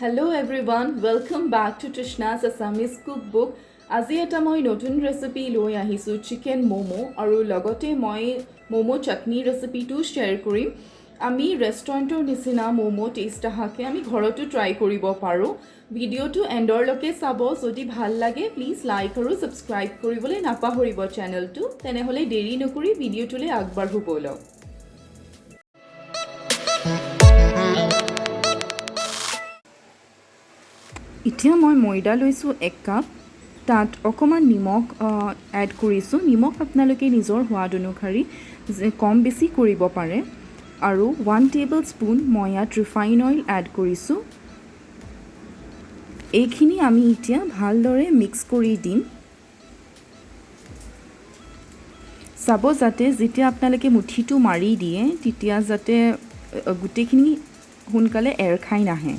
Hello everyone, welcome back to Trishna's Assamese Cookbook. আজি এটা মই নতুন ৰেচিপি লৈ আহিছোঁ চিকেন মোমো আৰু লগতে মই মোমো চাটনি ৰেচিপিটো শ্বেয়াৰ কৰিম। আমি ৰেষ্টুৰেণ্টৰ নিচিনা মোমো টেষ্ট আহাকে আমি ঘৰতো ট্ৰাই কৰিব পাৰোঁ। ভিডিঅ'টো এণ্ডৰলৈকে চাব। যদি ভাল লাগে প্লিজ লাইক আৰু ছাবস্ক্ৰাইব কৰিবলৈ নাপাহৰিব চেনেলটো। তেনেহ'লে দেৰি নকৰি ভিডিঅ'টোলৈ আগবাঢ়ো ব'লক। এতিয়া মই ময়দা লৈছোঁ 1 কাপ। তাত অকণমান নিমখ এড কৰিছোঁ। নিমখ আপোনালোকে নিজৰ সোৱাদ অনুসৰি কম বেছি কৰিব পাৰে। আৰু 1 টেবল স্পুন মই ইয়াত ৰিফাইন অইল এড কৰিছোঁ। এইখিনি আমি এতিয়া ভালদৰে মিক্স কৰি দিম। চাব যাতে যেতিয়া আপোনালোকে মুঠিটো মাৰি দিয়ে তেতিয়া যাতে গোটেইখিনি সোনকালে এৰ খাই নাহে।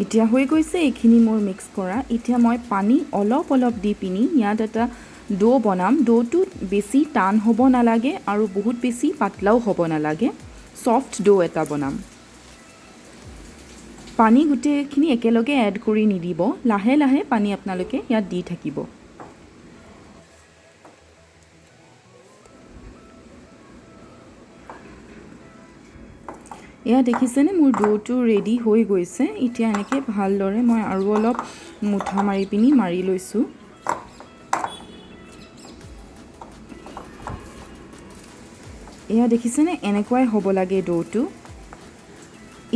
এতিয়া হৈ গৈছে এইখিনি মোৰ মিক্স কৰা। এতিয়া মই পানী অলপ দি পিনি ইয়াত এটা ডো বনাম। ডোটো বেছি টান হ'ব নালাগে আৰু বহুত বেছি পাতলাও হ'ব নালাগে। সফ্ট ডো এটা বনাম। পানী গোটেইখিনি একেলগে এড কৰি নিদিব। লাহে লাহে পানী আপোনালোকে ইয়াত দি থাকিব। এয়া দেখিছেনে মোৰ ডোটো ৰেডি হৈ গৈছে। এতিয়া এনেকৈ ভালদৰে মই আৰু অলপ মুঠা মাৰি পিনি মাৰি লৈছোঁ। এয়া দেখিছেনে এনেকুৱাই হ'ব লাগে ডোটো।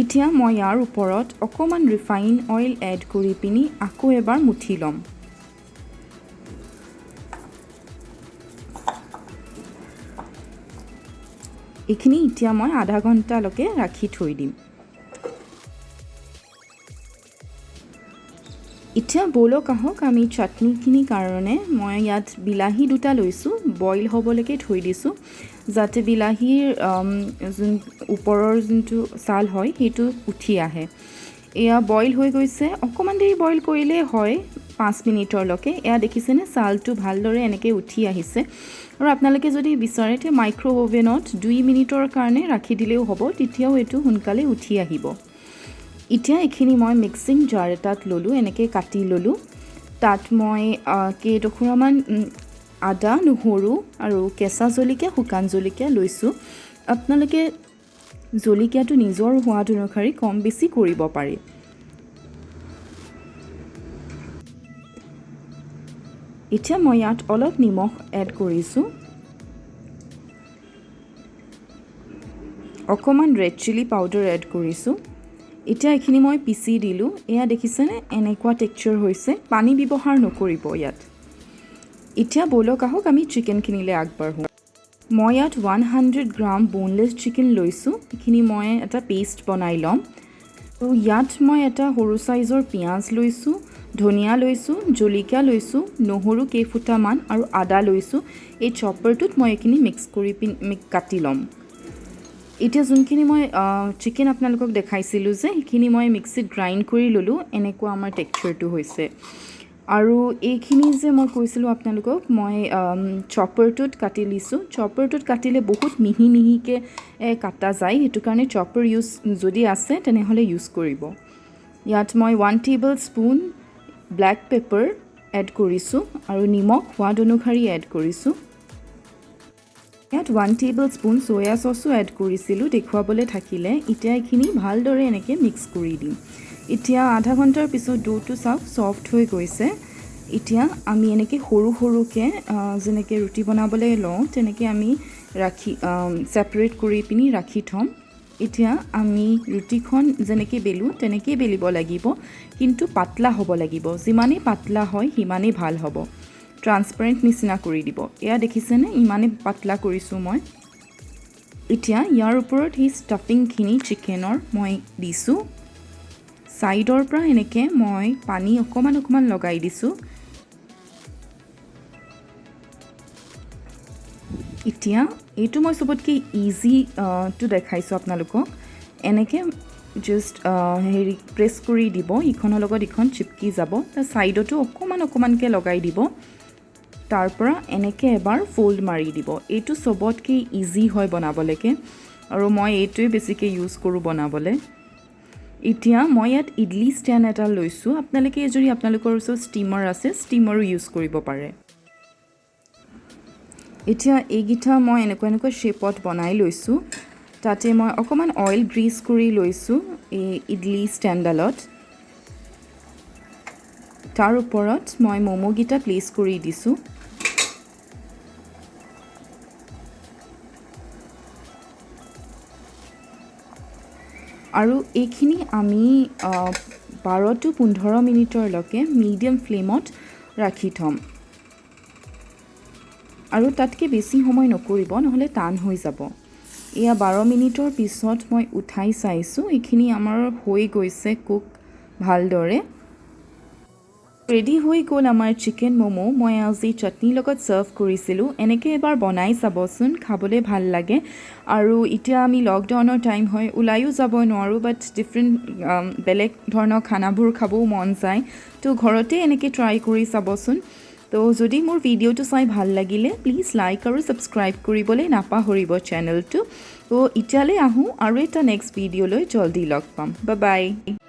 এতিয়া মই ইয়াৰ ওপৰত অকণমান ৰিফাইন অইল এড কৰি পিনি আকৌ এবাৰ মুঠি ল'ম। এইখিনি এতিয়া মই আধা ঘণ্টালৈকে ৰাখি থৈ দিম। এতিয়া ব'লক আহক আমি চাটনিখিনিৰ কাৰণে মই ইয়াত বিলাহী 2টা লৈছোঁ। বইল হ'বলৈকে থৈ দিছোঁ যাতে বিলাহীৰ ওপৰৰ যোনটো ছাল হয় সেইটো উঠি আহে। এয়া বইল হৈ গৈছে। অকণমান দেৰি বইল কৰিলেই হয় 5 মিনিটৰলৈকে। এয়া দেখিছেনে ছালটো ভালদৰে এনেকৈ উঠি আহিছে। আৰু আপোনালোকে যদি বিচাৰে তে মাইক্ৰ'ৱেভনত 2 মিনিটৰ কাৰণে ৰাখি দিলেও হ'ব, তেতিয়াও এইটো সোনকালে উঠি আহিব। এতিয়া এইখিনি মই মিক্সিং জাৰ এটাত ল'লোঁ, এনেকৈ কাটি ল'লোঁ। তাত মই কেইটুকুৰামান আদা, নহৰু আৰু কেঁচা জলকীয়া, শুকান জলকীয়া লৈছোঁ। আপোনালোকে জলকীয়াটো নিজৰ সোৱাদ অনুসৰি কম বেছি কৰিব পাৰি। এতিয়া মই ইয়াত অলপ নিমখ এড কৰিছোঁ। অকণমান ৰেড চিলি পাউডাৰ এড কৰিছোঁ। এতিয়া এইখিনি মই পিচি দিলোঁ। এয়া দেখিছেনে এনেকুৱা টেক্সচাৰ হৈছে। পানী ব্যৱহাৰ নকৰিব ইয়াত। এতিয়া ব'লক আহক আমি চিকেনখিনিলৈ আগবাঢ়োঁ। মই ইয়াত 100 গ্ৰাম বনলেছ চিকেন লৈছোঁ। এইখিনি মই এটা পেষ্ট বনাই ল'ম। আৰু ইয়াত মই এটা সৰু চাইজৰ পিঁয়াজ লৈছোঁ, ধনিয়া লৈছোঁ, জলকীয়া লৈছোঁ, নহৰু কেইফুটামান আৰু আদা লৈছোঁ। এই চপাৰটোত মই এইখিনি মিক্স কৰি কাটি ল'ম। এতিয়া যোনখিনি মই চিকেন আপোনালোকক দেখাইছিলোঁ যে সেইখিনি মই মিক্সিত গ্ৰাইণ্ড কৰি ল'লোঁ। এনেকুৱা আমাৰ টেক্সচাৰটো হৈছে। আৰু এইখিনি যে মই কৈছিলোঁ আপোনালোকক মই চপাৰটোত কাটি লৈছোঁ। চপাৰটোত কাটিলে বহুত মিহিকৈ কাটা যায়, সেইটো কাৰণে চপাৰ যদি আছে তেনেহ'লে ইউজ কৰিব। ইয়াত মই 1 tablespoon black pepper add কৰিছোঁ আৰু নিমখ সোৱাদ অনুসৰি এড কৰিছোঁ। ইয়াত 1 tablespoon soya sauce add কৰিছিলোঁ দেখুৱাবলৈ থাকিলে। এতিয়া এইখিনি ভালদৰে এনেকৈ মিক্স কৰি দিম। এতিয়া আধা ঘণ্টাৰ পিছত ডোটো চাওক ছফ্ট হৈ গৈছে। এতিয়া আমি এনেকৈ সৰুকৈ যেনেকৈ ৰুটি বনাবলৈ লওঁ তেনেকৈ আমি ছেপাৰেট কৰি পিনি ৰাখি থ'ম। এতিয়া আমি ৰুটিখন যেনেকৈ বেলোঁ তেনেকৈয়ে বেলিব লাগিব, কিন্তু পাতলা হ'ব লাগিব। যিমানেই পাতলা হয় সিমানেই ভাল হ'ব। ট্ৰান্সপাৰেণ্ট নিচিনা কৰি দিব। এয়া দেখিছেনে ইমানেই পাতলা কৰিছোঁ মই। এতিয়া ইয়াৰ ওপৰত সেই ষ্টাফিংখিনি চিকেনৰ মই দিছোঁ। ছাইডৰ পৰা এনেকৈ মই পানী অকণমান লগাই দিছোঁ। এতিয়া এইটো মই চবতকৈ ইজিটো দেখাইছোঁ আপোনালোকক। এনেকৈ জাষ্ট প্ৰেছ কৰি দিব, ইখনৰ লগত ইখন চিপকি যাব। তাৰ ছাইডতো অকণমানকৈ লগাই দিব। তাৰ পৰা এনেকৈ এবাৰ ফ'ল্ড মাৰি দিব। এইটো চবতকৈ ইজি হয় বনাবলৈকে। আৰু মই এইটোৱে বেছিকৈ ইউজ কৰোঁ বনাবলৈ। এতিয়া মই ইয়াত ইডলি ষ্টেণ্ড এটা লৈছোঁ। আপোনালোকে যদি আপোনালোকৰ ওচৰত ষ্টিমাৰ আছে ষ্টিমাৰো ইউজ কৰিব পাৰে। এতিয়া এইকেইটা মই এনেকুৱা শ্বেপত বনাই লৈছোঁ। তাতে মই অকণমান অইল গ্ৰীজ কৰি লৈছোঁ এই ইডলি ষ্টেণ্ডডালত। তাৰ ওপৰত মই ম'ম'কেইটা প্লেচ কৰি দিছোঁ। আৰু এইখিনি আমি 12 to 15 মিনিটৰলৈকে মিডিয়াম ফ্লেমত ৰাখি থ'ম। আৰু তাতকৈ বেছি সময় নকৰিব, নহ'লে টান হৈ যাব। এয়া 12 মিনিটৰ পিছত মই উঠাই চাইছোঁ, এইখিনি আমাৰ হৈ গৈছে কুক ভালদৰে। ৰেডি হৈ গ'ল আমাৰ চিকেন ম'ম'। মই আজি চাটনিৰ লগত ছাৰ্ভ কৰিছিলোঁ। এনেকৈ এবাৰ বনাই চাবচোন, খাবলৈ ভাল লাগে। আৰু এতিয়া আমি লকডাউনৰ টাইম হয়, ওলায়ো যাব নোৱাৰোঁ, বাট ডিফাৰেণ্ট বেলেগ ধৰণৰ খানাবোৰ খাবও মন যায়। তো ঘৰতে এনেকৈ ট্ৰাই কৰি চাবচোন। তো যদি মোৰ ভিডিঅ'টো চাই ভাল লাগিলে প্লিজ লাইক আৰু ছাবস্ক্ৰাইব কৰিবলৈ নাপাহৰিব চেনেলটো। তো এতিয়ালৈ আহোঁ আৰু এটা নেক্সট ভিডিঅ'লৈ জল্দি লগ পাম। Bye bye.